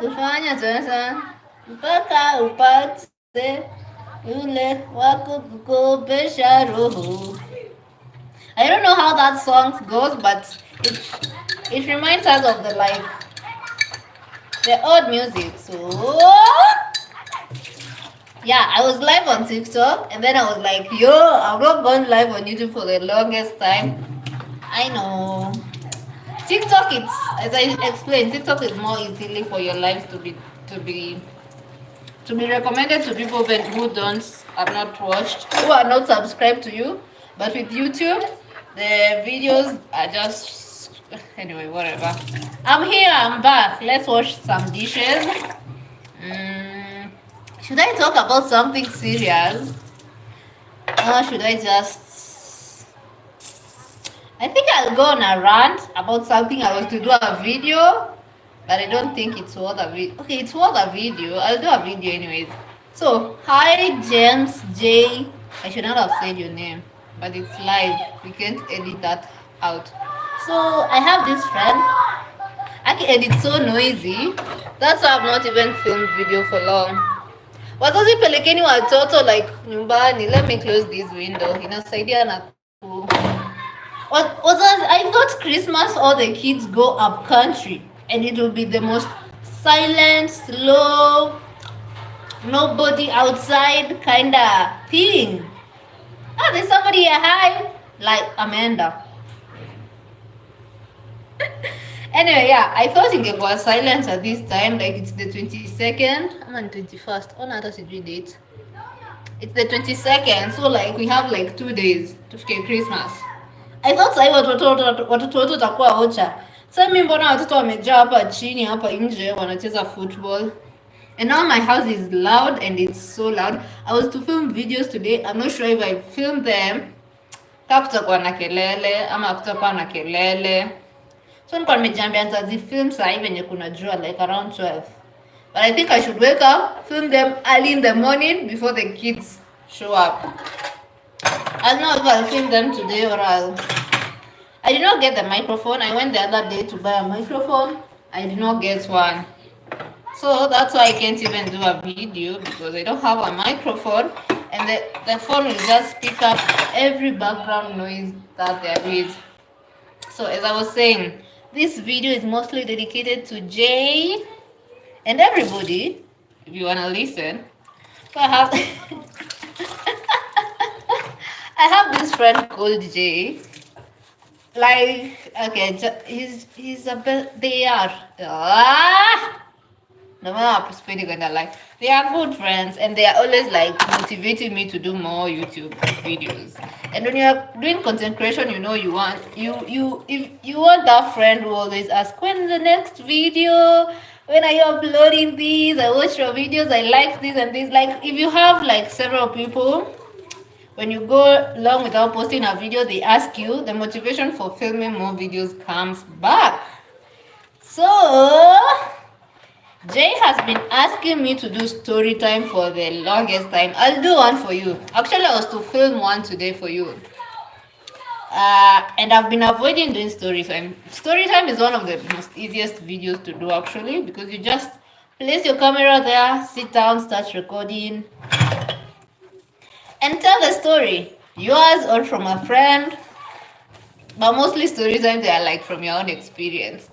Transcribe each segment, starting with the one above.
kufanya sasa mpaka upate yule wako kukopesha roho. I don't know how that song goes, but it reminds us of the old music. So yeah, I was live on TikTok and then I was like, yo, I've not gone live on YouTube for the longest time. I know. TikTok, it's as I explained, TikTok is more easily for your lives to be to be recommended to people who don't have not watched, who are not subscribed to you. But with YouTube, the videos are just anyway, whatever. I'm here, I'm back. Let's wash some dishes. Should I talk about something serious? Or should I just I think I'll go on a rant about something I was to do a video, but I don't think it's worth a video. Okay, it's worth a video. I'll do a video anyways. So, hi James J. I should not have said your name, but it's live. We can't edit that out. So, I have this friend. I can edit so noisy. That's why I've not even filmed video for long. Wazazi pelekeni watoto like nyumbani. Let me close this window. Inasaidia na I thought Christmas all the kids go up country and it will be the most silent, slow, nobody outside kinda thing. Ah, there's somebody here. Hi, like Amanda. Anyway, yeah, I thought it was silence at this time, like it's the 22nd. I'm on 21st. Oh, no, that's a due date. It's the 22nd, so like we have like 2 days to get Christmas. I thought sahi watoto watakuwa ocha. Sasa mimi mbona watoto wamejaa hapa chini hapa nje wanacheza football. And now my house is loud and it's so loud. I was to film videos today. I'm not sure if I filmed them. Kama kutakuwa na kelele ama kutakuwa na kelele. So nilikuwa nimejiambia nitazifilm saa hii venye kuna jua like around 12. But I think I should wake up, film them early in the morning before the kids show up. I don't know if I'll film them today or I did not get the microphone. I went the other day to buy a microphone. I did not get one. So that's why I can't even do a video because I don't have a microphone and the phone will just pick up every background noise that there is. So as I was saying, this video is mostly dedicated to Jay and everybody, if you want to listen. So I have I have this friend called Jay. Like, okay, he's a bit, they are, no matter spending on their life, they are good friends and they are always like motivating me to do more YouTube videos. And when you are doing content creation, you know you want if you want that friend who always asks when's the next video, when are you uploading these, I watch your videos, I like this and this. Like if you have like several people, when you go long without posting a video, they ask you, the motivation for filming more videos comes back. So Jay has been asking me to do story time for the longest time. I'll do one for you. Actually, I was to film one today for you. And I've been avoiding doing story time. Story time is one of the most easiest videos to do actually, because you just place your camera there, sit down, start recording, and tell the story. Yours or from a friend. But mostly story time they are like from your own experience.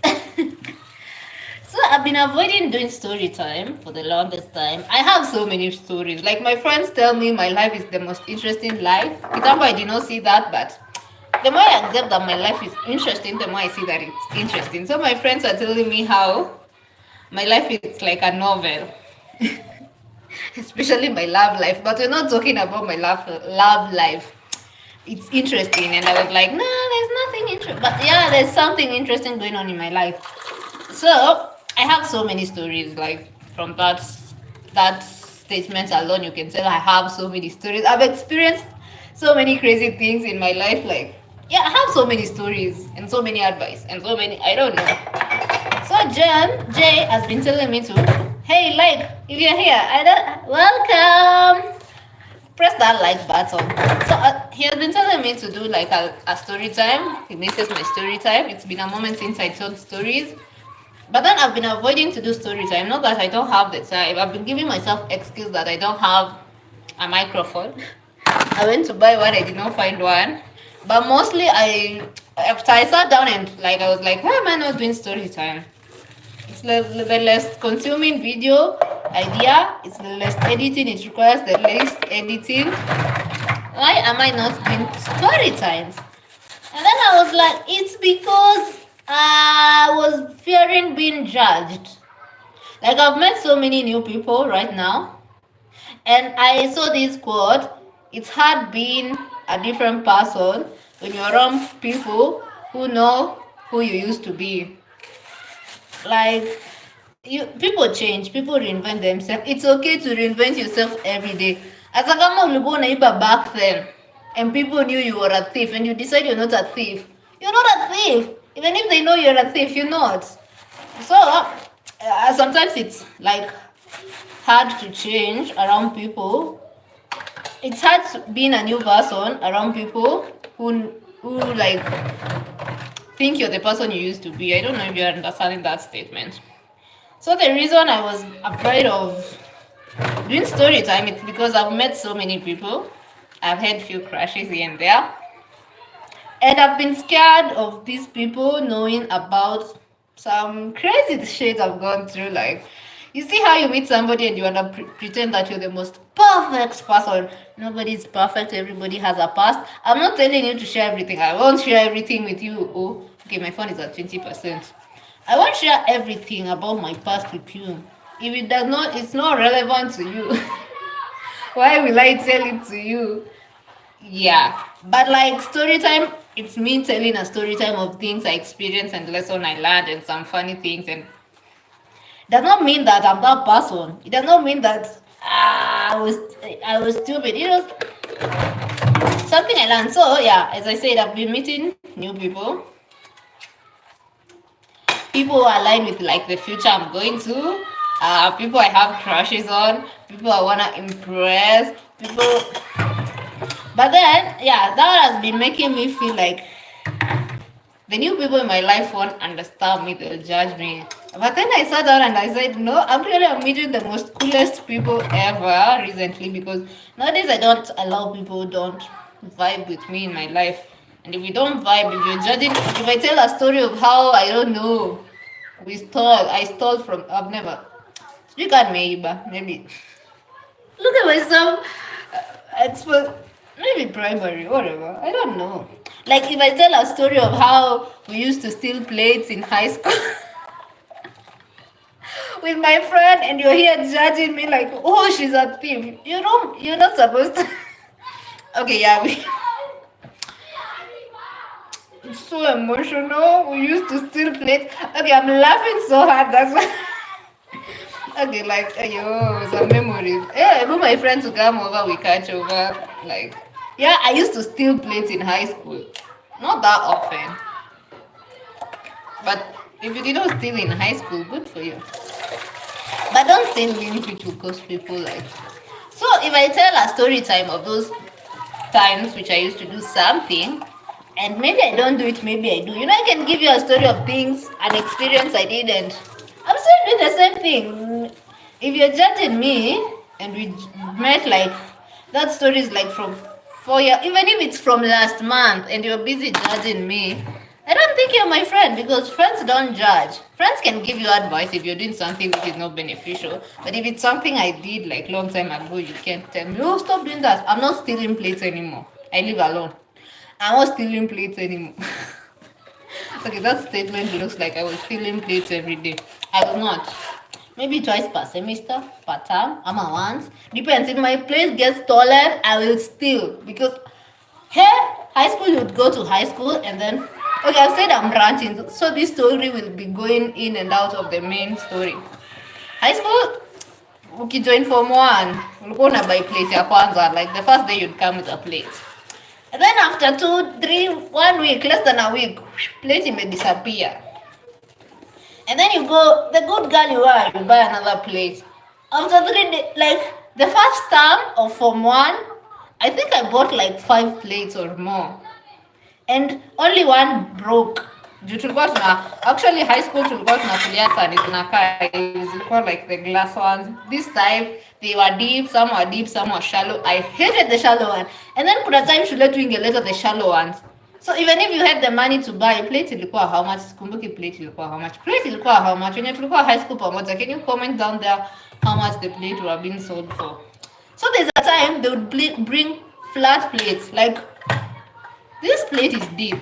So I've been avoiding doing story time for the longest time. I have so many stories. Like my friends tell me my life is the most interesting life. Example, I did not see that, but the more I accept that my life is interesting, the more I see that it's interesting. So my friends are telling me how my life is like a novel. Especially my love life. But we're not talking about my love life. It's interesting. And I was like, no, there's nothing interesting. But yeah, there's something interesting going on in my life. So I have so many stories, like from that statement alone, you can tell I have so many stories. I've experienced so many crazy things in my life. Like, yeah, I have so many stories and so many advice and so many, I don't know. So Jay has been telling me to, hey, like, if you're here, welcome. Press that like button. So he has been telling me to do like a story time. He misses my story time. It's been a moment since I told stories. But then I've been avoiding to do story time. Not that I don't have the time. I've been giving myself excuse that I don't have a microphone. I went to buy one, I did not find one. But mostly after I sat down and like I was like, why am I not doing story time? It's the less consuming video idea, it's the less editing, it requires the least editing. Why am I not doing story times? And then I was like, it's because I was fearing being judged. Like I've met so many new people right now, and I saw this quote. It's hard being a different person when you're around people who know who you used to be. Like people change, people reinvent themselves. It's okay to reinvent yourself every day. As a kama ulikuwa unaiba back then and people knew you were a thief and you decide you're not a thief. You're not a thief. Even if they know you're a thief, you're not. So sometimes it's like hard to change around people. It's hard being a new person around people who like think you're the person you used to be. I don't know if you're understanding that statement. So the reason I was afraid of doing story time is because I've met so many people. I've had few crashes here and there. And I've been scared of these people knowing about some crazy shit I've gone through. Like, you see how you meet somebody and you want to pretend that you're the most perfect person. Nobody's perfect. Everybody has a past. I'm not telling you to share everything. I won't share everything with you. Oh, okay, my phone is at 20%. I won't share everything about my past with you. If it does not, it's not relevant to you. Why will I tell it to you? Yeah, but like story time, it's me telling a story time of things I experienced and lesson I learned and some funny things, and does not mean that I'm that person. It does not mean that I was stupid. It was something I learned. So yeah, as I said, I've been meeting new people. People who align with like the future I'm going to. People I have crushes on. People I wanna impress. People. But then, yeah, that has been making me feel like the new people in my life won't understand me, they'll judge me. But then I sat down and I said, no, I'm meeting the most coolest people ever recently, because nowadays I don't allow people don't vibe with me in my life. And if you don't vibe, if you're judging, if I tell a story of how, I don't know, I stole from, I've never, speak at me, maybe. Look at myself, it's for, maybe primary, whatever. I don't know. Like if I tell a story of how we used to steal plates in high school with my friend, and you're here judging me like, oh, she's a thief. You're not supposed to. Okay, yeah, it's so emotional. We used to steal plates. Okay, I'm laughing so hard. That's why. Okay, like, yo, some memories. Yeah, but my friends to come over, we catch over. Like, yeah, I used to steal plates in high school. Not that often. But if you didn't steal in high school, good for you. But don't steal things which will cause people like. So if I tell a story time of those times which I used to do something, and maybe I don't do it, maybe I do. You know, I can give you a story of things, an experience I did, and I'm still doing the same thing. If you're judging me, and we met like, that story is like from 4 years, even if it's from last month, and you're busy judging me, I don't think you're my friend, because friends don't judge. Friends can give you advice if you're doing something which is not beneficial. But if it's something I did like long time ago, you can't tell me, oh, stop doing that. I'm not stealing plates anymore. I live alone. I'm not stealing plates anymore. Okay, that statement looks like I was stealing plates every day. I was not. Maybe twice per semester, per term, I'm a once. Depends. If my plate gets stolen, I will steal. Because here, high school, you would go to high school and then, okay, I've said I'm ranting. So this story will be going in and out of the main story. High school, ukijoin form 1, ulikuwa unabuy plate ya kwanza. Like the first day you'd come with a plate. And then after 2, 3, 1 week, less than a week, plate may disappear. And then you go, the good girl you are, you buy another plate. After 3 days, like the first term of Form 1, I think I bought like 5 plates or more. And only one broke. Juu tulikuwa actually high school tulikuwa tunakulia sana zinakaa hivi, zilikuwa like the glass ones. This time they were deep, some were deep, some were shallow. I hated the shallow one. And then kuna time shule tu ingeleta the shallow ones. So even if you had the money to buy plate, ilikuwa how much? Sikumbuki plate ilikuwa how much. Plate ilikuwa how much? When tulikuwa high school pamoja, can you comment down there how much the plate were being sold for? So there's a time they would bring flat plates. Like, this plate is deep.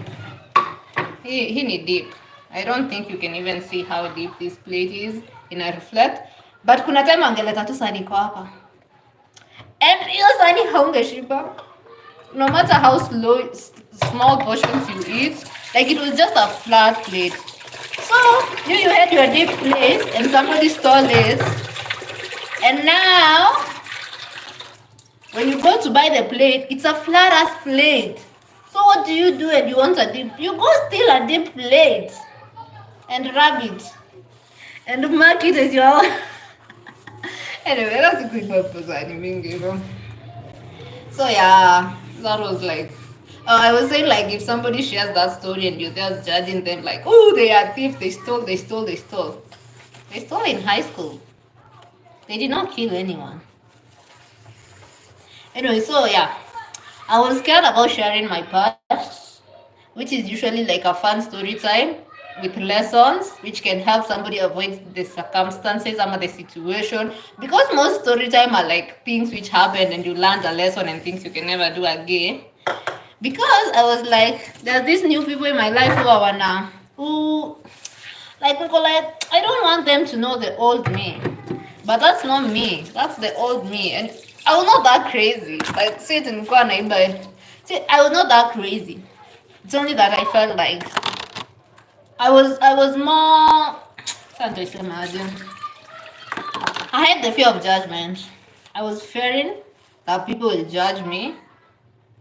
He need deep. I don't think you can even see how deep this plate is in a reflect. But kuna time angeleta tu sani kwa hapa. And hiyo sani haungeshiba. No matter how small portions you eat, like it was just a flat plate. So you had your deep plate and somebody stole it. And now when you go to buy the plate, it's a flat ass plate. So what do you do when you want a deep? You go steal a deep plate and rub it and mark it as your anyway, that's a quick purpose, you know. So yeah, that was like I was saying, like, if somebody shares that story and you're just judging them like, oh, they are thieves, they stole. They stole in high school. They did not kill anyone. Anyway, so yeah, I was scared about sharing my past, which is usually like a fun story time with lessons, which can help somebody avoid the circumstances or the situation. Because most story time are like things which happen and you learn a lesson and things you can never do again. Because I was like, there's these new people in my life who are now, who like I don't want them to know the old me. But that's not me. That's the old me. And I was not that crazy. Like, see, I was not that crazy. It's only that I felt like I was more, can't just imagine. I had the fear of judgment. I was fearing that people will judge me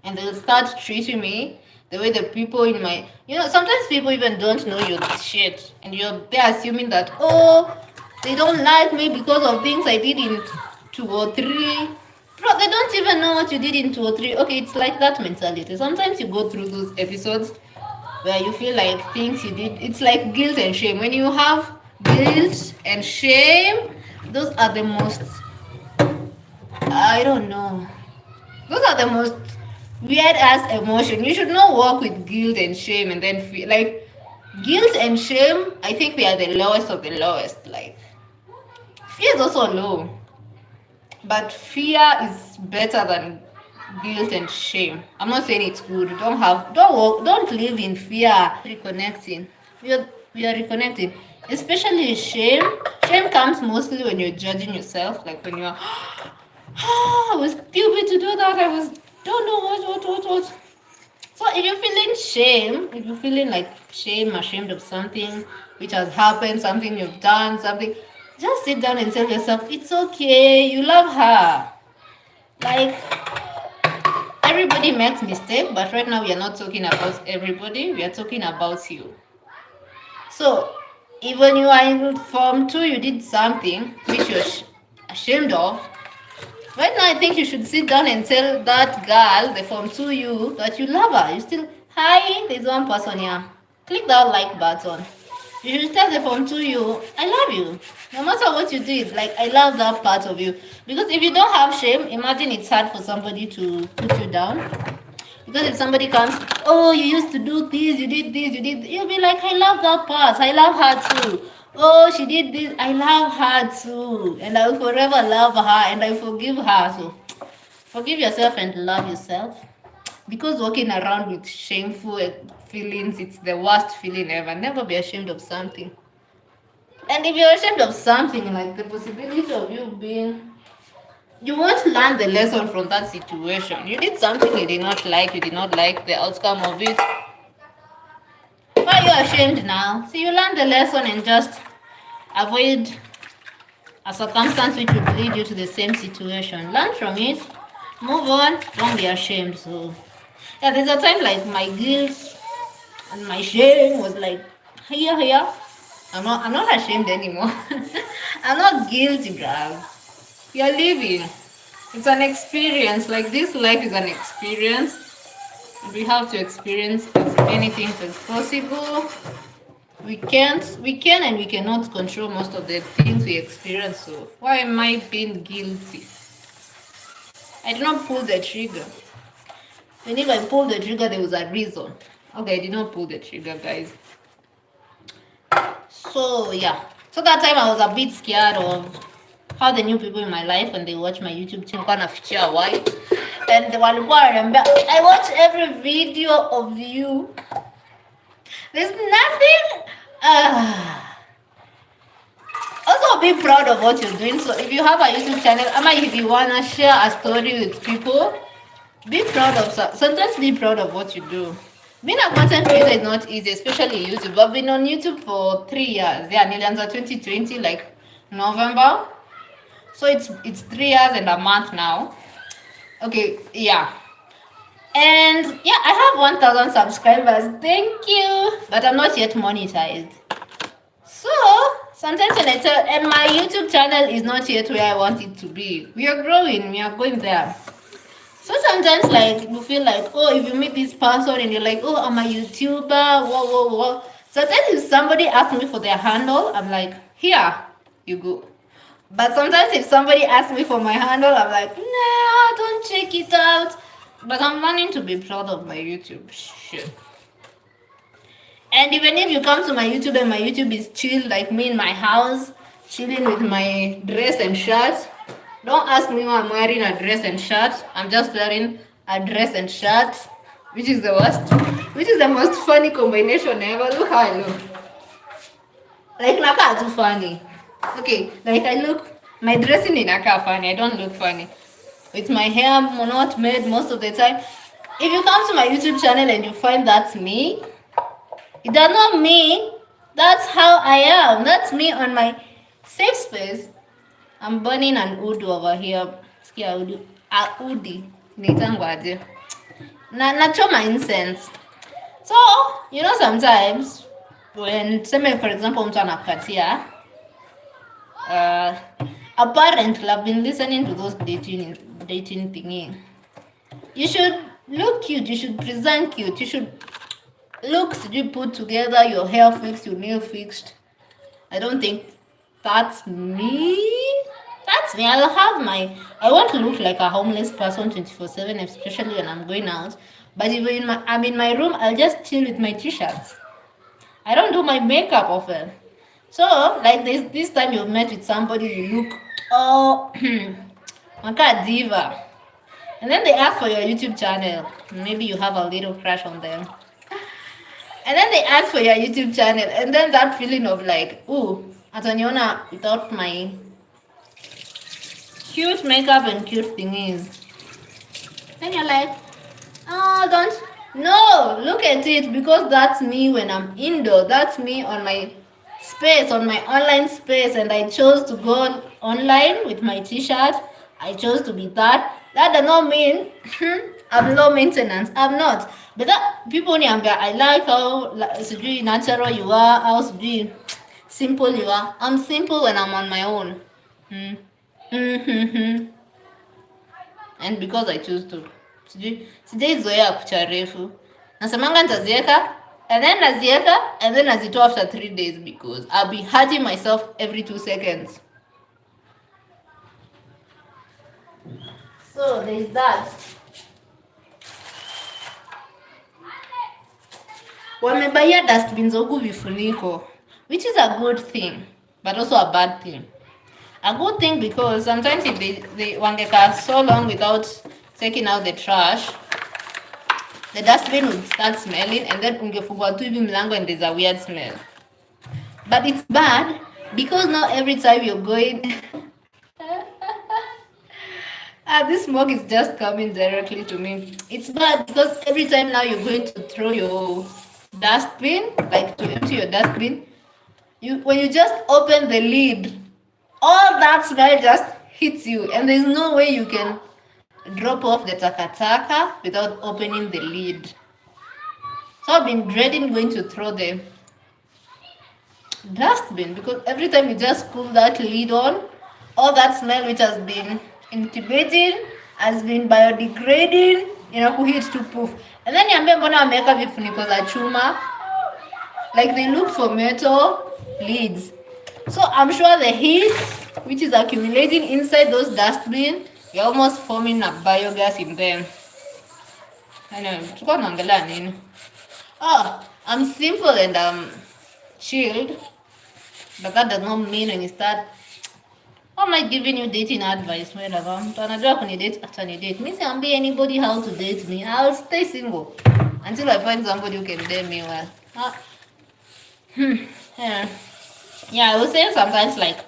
and they'll start treating me the way the people in my, sometimes people even don't know your shit and they're assuming that, oh, they don't like me because of things I did in 2 or 3. Bro, they don't even know what you did in 2 or 3. Okay, it's like that mentality. Sometimes you go through those episodes where you feel like things you did, it's like guilt and shame. When you have guilt and shame, those are the most, I don't know, those are the most weird ass emotion. You should not walk with guilt and shame and then feel like guilt and shame. I think they are the lowest of the lowest. Like, fear is also low, but fear is better than guilt and shame. I'm not saying it's good. Don't live in fear. Reconnecting. We are reconnecting. Especially shame. Shame comes mostly when you're judging yourself. Like when you're, I was stupid to do that. Don't know what. So if you're feeling shame, if you're feeling like shame, ashamed of something which has happened, something you've done, something, just sit down and tell yourself, it's okay, you love her. Like, everybody makes mistakes, but right now we are not talking about everybody, we are talking about you. So, even you are in Form 2, you did something which you're ashamed of. Right now, I think you should sit down and tell that girl, the Form 2 you, that you love her. You still, hi, there's one person here. Click that like button. You should tell the Form 2 you, I love you. No matter what you did, like, I love that part of you. Because if you don't have shame, imagine it's hard for somebody to put you down. Because if somebody comes, oh, you used to do this, you did this, you'll be like, I love that part. I love her too. Oh, she did this. I love her too. And I will forever love her and I forgive her. So forgive yourself and love yourself. Because walking around with shameful feelings, it's the worst feeling ever. Never be ashamed of something. And if you're ashamed of something, like the possibility of you being, you won't learn the lesson from that situation. You did something you did not like the outcome of it. Why are you ashamed now? So you learn the lesson and just avoid a circumstance which would lead you to the same situation. Learn from it, move on, don't be ashamed. So yeah, there's a time like my guilt and my shame was like here. I'm not ashamed anymore. I'm not guilty, girl. You're living. It's an experience. Like, this life is an experience. We have to experience as many things as possible. We can and we cannot control most of the things we experience. So why am I being guilty? I did not pull the trigger. And if I pulled the trigger, there was a reason. Okay, I did not pull the trigger, guys. So yeah. So that time I was a bit scared of how the new people in my life, when they watch my YouTube channel, gonna feature why. And they will go and remember, I watch every video of you. There's nothing. Also, be proud of what you're doing. So if you have a YouTube channel, if you wanna share a story with people, be proud of. Sometimes be proud of what you do. Being a content creator is not easy, especially YouTube. I've been on YouTube for 3 years. Yeah, Nilianza 2020, like November. So it's 3 years and a month now. Okay, yeah. And yeah, I have 1,000 subscribers. Thank you. But I'm not yet monetized. So sometimes when I tell, and my YouTube channel is not yet where I want it to be. We are growing. We are going there. So sometimes, like, you feel like, oh, if you meet this person and you're like, oh, I'm a YouTuber, whoa. Sometimes if somebody asks me for their handle, I'm like, here, you go. But sometimes if somebody asks me for my handle, I'm like, nah, don't check it out. But I'm learning to be proud of my YouTube shit. And even if you come to my YouTube and my YouTube is chill, like me in my house, chilling with my dress and shirt, don't ask me why I'm wearing a dress and shirt. I'm just wearing a dress and shirt, which is the worst, which is the most funny combination ever. Look how I look. Like, naka too funny. Okay, like I look, my dressing in naka funny. I don't look funny. With my hair not made most of the time. If you come to my YouTube channel and you find that's me, it does not mean that's how I am. That's me on my safe space. I'm burning an udu over here. Skia udu. Udi. Nitangwaje. Nachoma incense. So, you know, sometimes when, say, for example, mtu anakatia, apparently I've been listening to those dating thingy. You should look cute. You should present cute. You should look, you put together, your hair fixed, your nail fixed. I don't think that's me. That's me. I want to look like a homeless person 24/7, especially when I'm going out. But if I'm in my room, I'll just chill with my t-shirts. I don't do my makeup often. So, like this time you've met with somebody, you look, oh, Maka diva. And then they ask for your YouTube channel. Maybe you have a little crush on them. And then they ask for your YouTube channel. And then that feeling of like, ooh, Ataniona without my cute makeup and cute thingies. Then you're like, oh, no, look at it, because that's me when I'm indoor. That's me on my space, on my online space, and I chose to go online with my t-shirt. I chose to be that. That does not mean I'm low maintenance. I'm not. But that people I like how natural you are, how simple you are. I'm simple when I'm on my own. And because I choose to. Sijaizoea kucha refu. Nasemanga nitazieka, and then nazieka, and then nazitoa after 3 days, because I'll be hurting myself every 2 seconds. So there's that. Wamebaia dustbins huku vifuniko, which is a good thing, but also a bad thing. A good thing because sometimes if they wangeka so long without taking out the trash, the dustbin would start smelling, and then ungefungua tu hivi mlango and there's a weird smell. But it's bad because now every time you're going this smoke is just coming directly to me. It's bad because every time now you're going to throw your dustbin, like to empty your dustbin, when you just open the lid, all that smell just hits you, and there's no way you can drop off the takataka without opening the lid. So I've been dreading going to throw the dustbin, because every time you just pull that lid on, all that smell which has been incubating, has been biodegrading, inakuhit to poof. And then niambie mbona wameweka vifuniko za chuma. Like they look for metal leads. So I'm sure the heat which is accumulating inside those dustbin, you're almost forming a biogas in them. Anyway, tulikuwa tunaongelea nini? Oh, I'm simple and chilled, but that does not mean when you start. How am I giving you dating advice? Whatever. Mtu anajua kunidate atanidate. Mi siambi anybody how to date me. I'll stay single until I find somebody who can date me well. Yeah. Yeah, I was saying sometimes like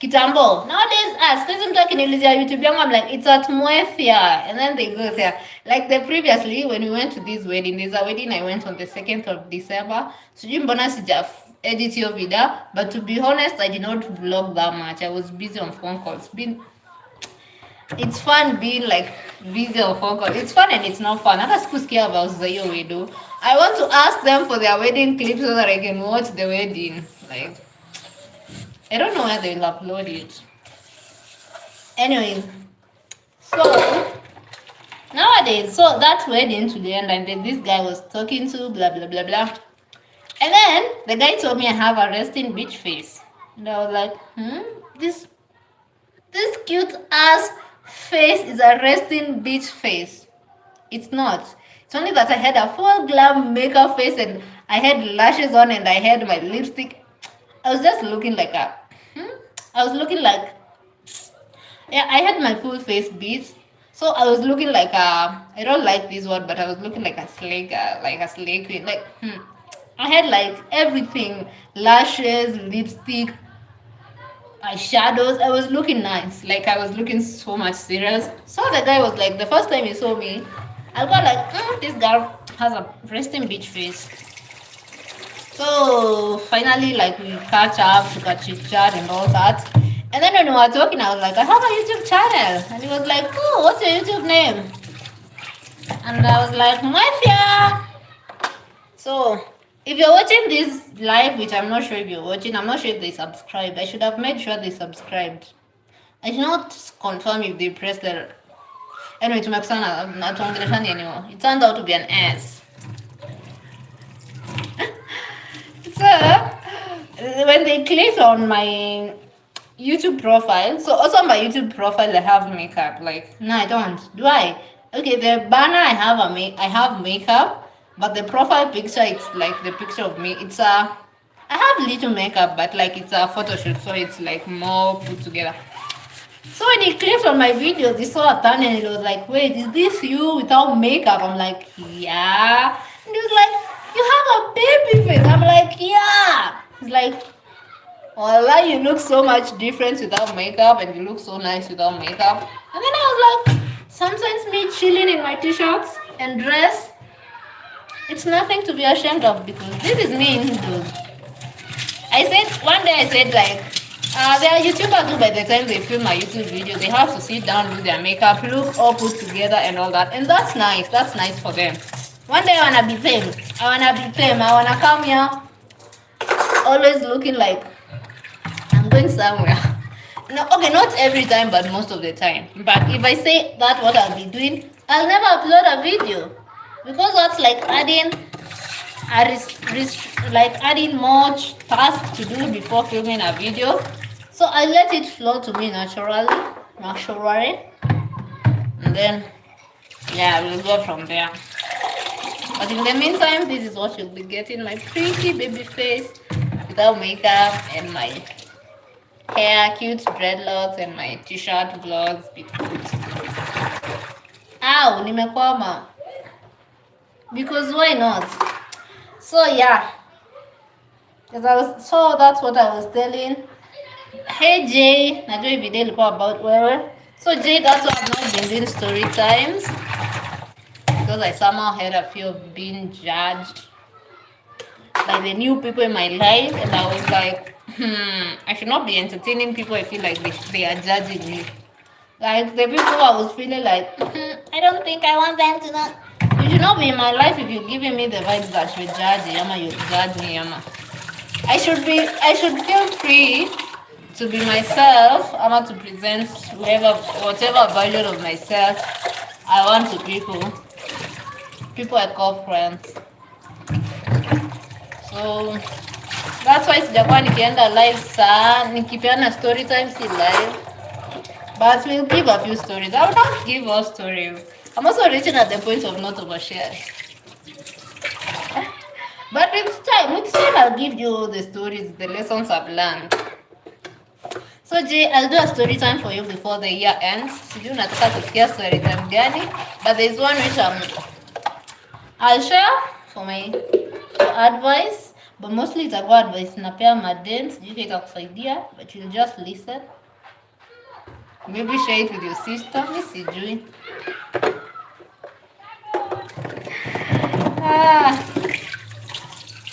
kitambo. Nowadays, siku mtu akiniulizia YouTube yangu, I'm like, it's at MWETHYA, and then they go there. Like the previously when we went to this wedding, there's a wedding I went on the 2nd of December. Sijui mbona sija edit your video, but to be honest, I did not vlog that much. I was busy on phone calls. It's fun being like busy on phone calls. It's fun and it's not fun. Hata sikusikia about Zayo wedo. I want to ask them for their wedding clips so that I can watch the wedding. Like, I don't know where they will upload it. Anyways, so nowadays, so that wedding to the end, and then this guy was talking to blah blah blah blah. And then the guy told me I have a resting bitch face. And I was like, this cute ass face is a resting bitch face. It's not. It's only that I had a full glam makeup face and I had lashes on and I had my lipstick. I was just looking like a I was looking like, yeah, I had my full face beads. So I was looking like I don't like this word, but I was looking like a slay queen. Like, I had like everything, lashes, lipstick, eyeshadows. I was looking nice. Like I was looking so much serious. So the guy was like, the first time he saw me, I got like, this girl has a resting bitch face. So finally, like we catch up, took a chit chat and all that. And then when we were talking, I was like, I have a YouTube channel. And he was like, oh, what's your YouTube name? And I was like, MWETHYA. So if you're watching this live, which I'm not sure if you're watching, I'm not sure if they subscribed. I should have made sure they subscribed. I should not confirm if they pressed the... Anyway, to not anymore. It turned out to be an S. So when they clicked on my YouTube profile, so also on my YouTube profile I have makeup. Like, no, I don't. Do I? Okay, the banner I have makeup, but the profile picture, it's like the picture of me. It's I have little makeup, but like it's a photo shoot, so it's like more put together. So when he clicked on my videos, he saw a thumbnail and he was like, wait, is this you without makeup? I'm like, yeah. And he was like, you have a baby face. I'm like, yeah. He's like, wallah, you look so much different without makeup and you look so nice without makeup. And then I was like, sometimes me chilling in my t-shirts and dress, it's nothing to be ashamed of because this is me indoors. One day I said like, there are YouTubers who by the time they film my YouTube video, they have to sit down, do their makeup, look all put together and all that. And that's nice. That's nice for them. One day I wanna be famous. I wanna come here always looking like I'm going somewhere. No, okay, not every time, but most of the time. But if I say that's what I'll be doing, I'll never upload a video because that's like adding more tasks to do before filming a video. So I let it flow to me naturally, and then yeah, we'll go from there. But in the meantime, this is what you'll be getting: my pretty baby face without makeup and my hair, cute dreadlocks, and my t-shirt vlogs. Ow, nimekwama. Because why not? So yeah, so that's what I was telling. Hey Jay, najua hii video ilikuwa about wewe. So Jay, that's why I've not been doing story times because I somehow had a fear of being judged by the new people in my life, and I was like, I should not be entertaining people I feel like they are judging me. Like the people I was feeling like, I don't think I want them to know. You should not be in my life if you're giving me the vibes that you're judging, you judge me, I should feel free to be myself, to present whatever version of myself I want to people I call friends. So Oh, that's why sijakuwa nikienda live nikipeana story time si live. But we'll give a few stories. I will not give all stories. I'm also reaching at the point of not overshare. But with time I'll give you all the stories, the lessons I've learned. So Jay, I'll do a story time for you before the year ends. Sijui unataka kusikia story time gani, but there's one which I'll share for my advice, but mostly itakuwa advice napea madem, sijui itakusaidia, but you'll just listen. Maybe share it with your sister, mi sijui.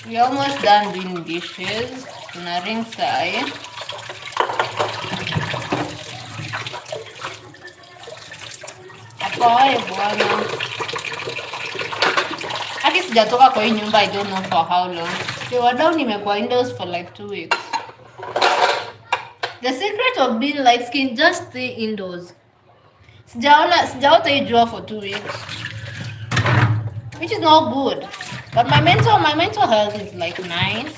We're almost done doing dishes. Tuna ring sai. Apoe bwana. Hadi sijatoka kwa hii nyumba, I don't know for how long. Wadau nimekuwa indoors for like 2 weeks. The secret of being light skin, just stay indoors. Sijaota hii jua for 2 weeks. Which is not good. But my mental health is like nice.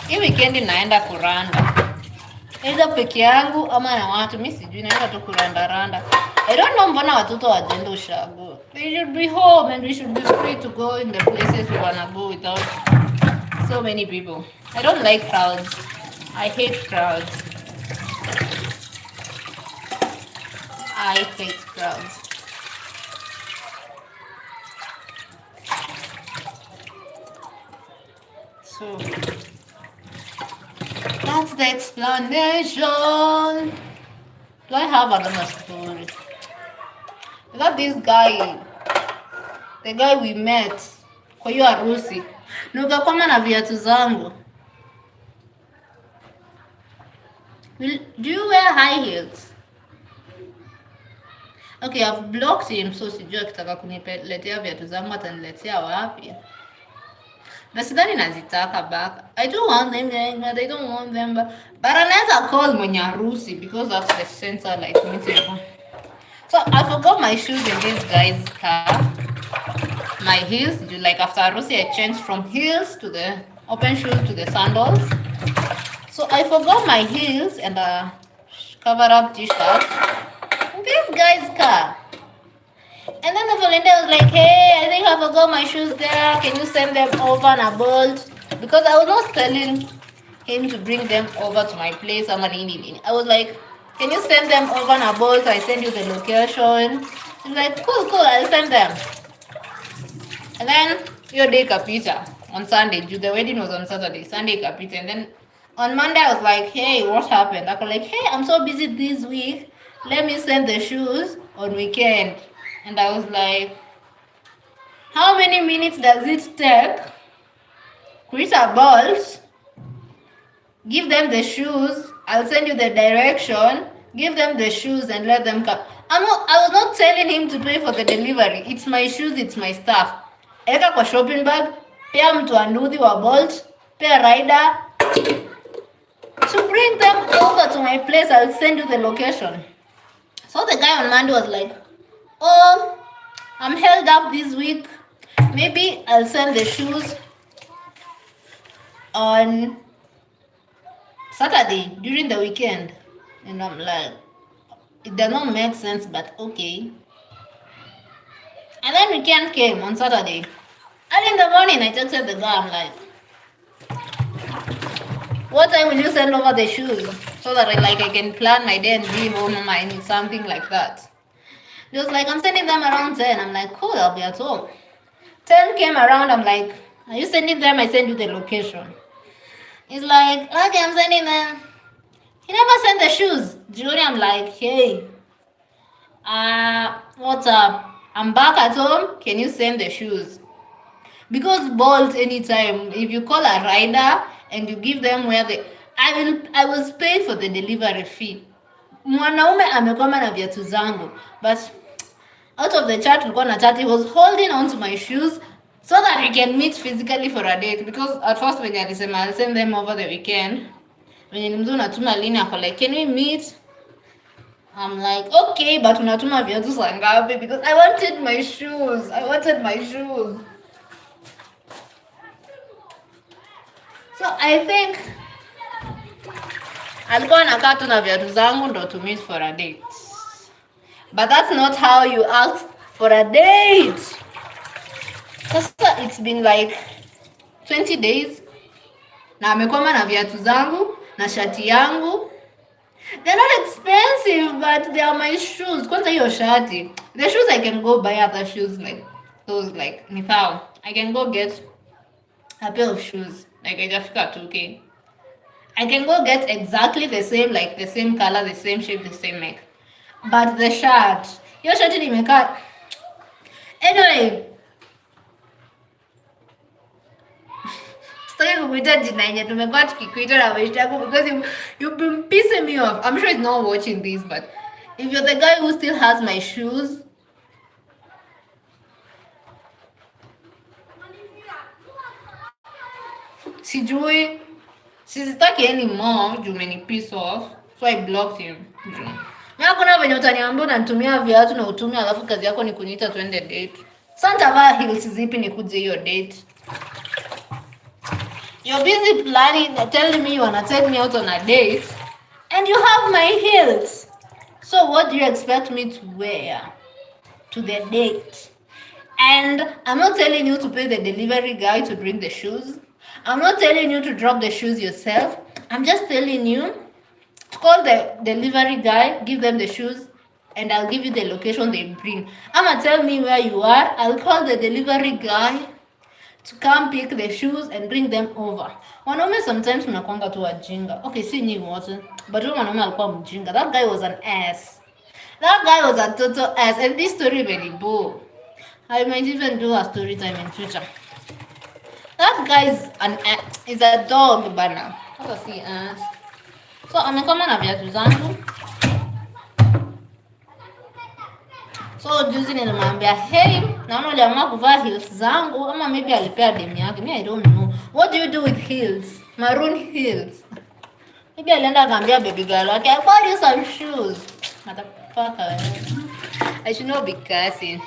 Hii weekend naenda kuranda. Either peke yangu ama na watu, mimi sijui, naenda tu kuranda randa. I don't know mbona watoto wajenda ushago. They should be home and we should be free to go in the places we wanna go without so many people. I don't like crowds. I hate crowds. I hate crowds. So that's the explanation. Do I have another story? I got this guy, the guy we met kwa hiyo harusi, nikakoma na viatu zangu. Do you wear high heels? Okay, I've blocked him, so sijui akitaka kuniletea viatu zangu ataniletea wapi. Na sidhani nazitaka back. I don't want them, but I don't want them. But anaweza call mwenye harusi because that's the center like meeting. So I forgot my shoes in this guy's car. My heels, like after harusi I changed from heels to the open shoes to the sandals. So I forgot my heels and a cover up t-shirt in this guy's car. And then the volunteer was like, hey, I think I forgot my shoes there. Can you send them over on a bolt? Because I was not telling him to bring them over to my place. I was like, can you send them over on a bolt? I send you the location. He's like, cool, I'll send them. And then your day kapita on Sunday. The wedding was on Saturday. Sunday kapita. And then on Monday I was like, hey, what happened? I was like, hey, I'm so busy this week. Let me send the shoes on weekend. And I was like, how many minutes does it take? Create a bolt, give them the shoes, I'll send you the direction, give them the shoes and let them come. I was not telling him to pay for the delivery. It's my shoes, it's my stuff. Eka kwa shopping bag, pea mtu anudhi wa bolt, pea rider. To bring them over to my place, I'll send you the location. So the guy on Monday was like, oh, I'm held up this week. Maybe I'll send the shoes on Saturday during the weekend. And I'm like, it does not make sense, but okay. And then weekend came on Saturday. And in the morning, I texted the guy. I'm like, what time will you send over the shoes? So that I can plan my day and be home. I need something like that. He was like, I'm sending them around 10. I'm like, cool, I'll be at home. 10 came around. I'm like, are you sending them? I send you the location. He's like, okay, I'm sending them. He never sent the shoes. Julie, I'm like, hey, what's up? I'm back at home. Can you send the shoes? Because Bolt, anytime, if you call a rider and you give them where they, I was paid for the delivery fee. Mwanaume amekoma na viatu zangu, but out of the chat tulikuwa na chat, he was holding on to my shoes so that we can meet physically for a date, because at first when alisema I'll send them over the weekend, when nilimzua unatuma lini, ako like, can we meet? I'm like, okay, but unatuma viatu saa ngapi? Because I wanted my shoes. So I think alikuwa anakaa tu na viatu zangu ndo to meet for a date. But that's not how you ask for a date. Sasa it's been like 20 days na amekwama na viatu zangu na shati yangu. They're not expensive, but they are my shoes. Kwanza hiyo shati. The shoes I can go buy other shoes like those like nithao. I can go get a pair of shoes like haijafika 2K. I can go get exactly the same, like the same color, the same shape, the same make. But the shirt, hiyo shati nimekaa. Anyway, sitaki kukuita jina yenye tumekuwa tukikuita na maisha yako because you've been pissing me off. I'm sure it's not watching this, but if you're the guy who still has my shoes, sijui sizitaki anymore juu meni piss off, so I blocked him. Hakuna venye utaniambia unanitumia viatu na utumia alafu kazi yako ni kuniita twende date. Sasa nitavaa heels zipi nikuje hiyo date? You're busy planning, telling me you wanna take me out on a date and you have my heels. So what do you expect me to wear to the date? And I'm not telling you to pay the delivery guy to bring the shoes. I'm not telling you to drop the shoes yourself. I'm just telling you to call the delivery guy, give them the shoes, and I'll give you the location they bring. Ama tell me where you are. I'll call the delivery guy to come pick the shoes and bring them over. Wanaume sometimes mnakwanga tu wajinga. Okay, si nyinyi wote, but huyo mwanaume alikuwa mjinga. That guy was an ass. That guy was a total ass. And this story very boo. I might even do a story time in future. That guy is a dog bana. Hata si ass. So amekoma na viatu zangu. So juzi nilimwambia, hey, naona uliamua kuvaa heels zangu ama maybe alipea demu yake. Me I don't know. What do you do with heels? Maroon heels. Maybe alienda akaambia baby girl wake, I bought you some shoes. Motherfucker. I should not be cursing.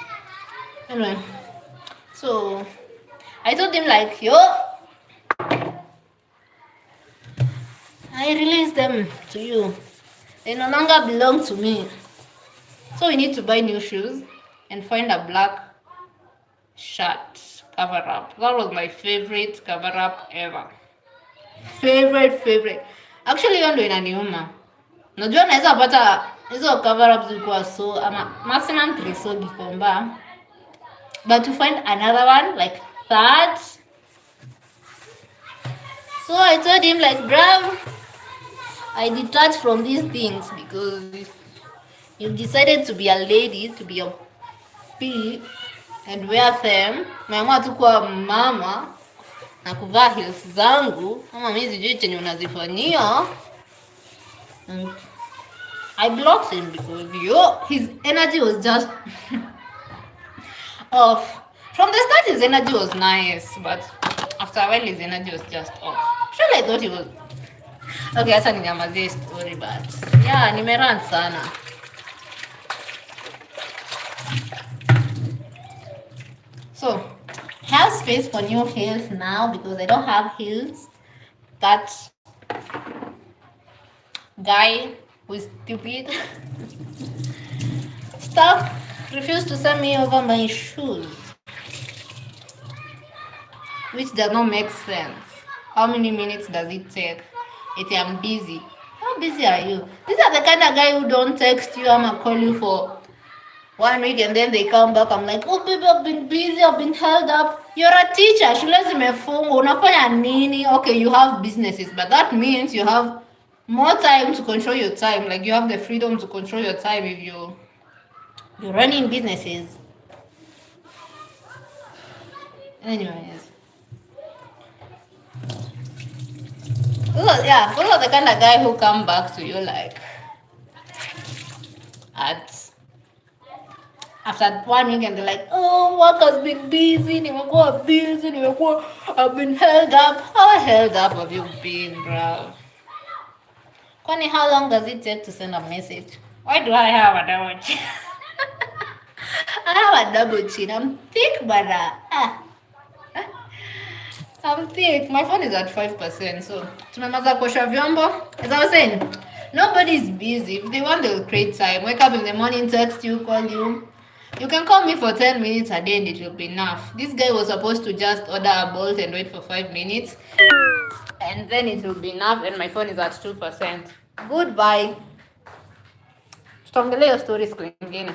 Anyway. So I told him like, yo, I released them to you. They no longer belong to me. So we need to buy new shoes and find a black shirt cover up. That was my favorite cover up ever. Favorite. Actually, hiyo ndio inaniuma. Najua naweza pata hizo cover up zilikuwa so ama maximum 3 so gikomba. But to find another one like that. So I told him like, bruv, I detached from these things because you decided to be a lady, to be a P and wear them. Meamua tu kuwa mama na kuvaa heels zangu. Mama mimi sijui chenye unazifanyia. I blocked him because his energy was just off. From the start his energy was nice, but after a while his energy was just off. Surely I thought he was okay. Sasa ninyamazie story, but yeah, nimerant sana. So I have space for new heels now because I don't have heels. That guy who is stupid stuff refused to send me over my shoes, which does not make sense. How many minutes does it take? I'm busy. How busy are you? These are the kind of guy who don't text you. I'ma call you for 1 week and then they come back. I'm like, oh baby, I've been busy, I've been held up. You're a teacher. Shule zimefungwa. Unafanya nini? Okay, you have businesses, but that means you have more time to control your time. Like you have the freedom to control your time if you're running businesses. Anyways. Those are the kind of guy who come back to you like after 1 week and they're like, oh, work has been busy, I've been held up. How held up have you been, bro? Kwani, how long does it take to send a message? Why do I have a double chin? I have a double chin. I'm thick, but I'm thick. My phone is at 5%. So, tumemaza kuosha vyombo. As I was saying, nobody's busy. If they want, they'll create time. Wake up in the morning, text you, call you. You can call me for 10 minutes a day and it will be enough. This guy was supposed to just order a bolt and wait for 5 minutes. And then it will be enough. And my phone is at 2%. Goodbye. Tutaongelea hiyo story siku nyingine.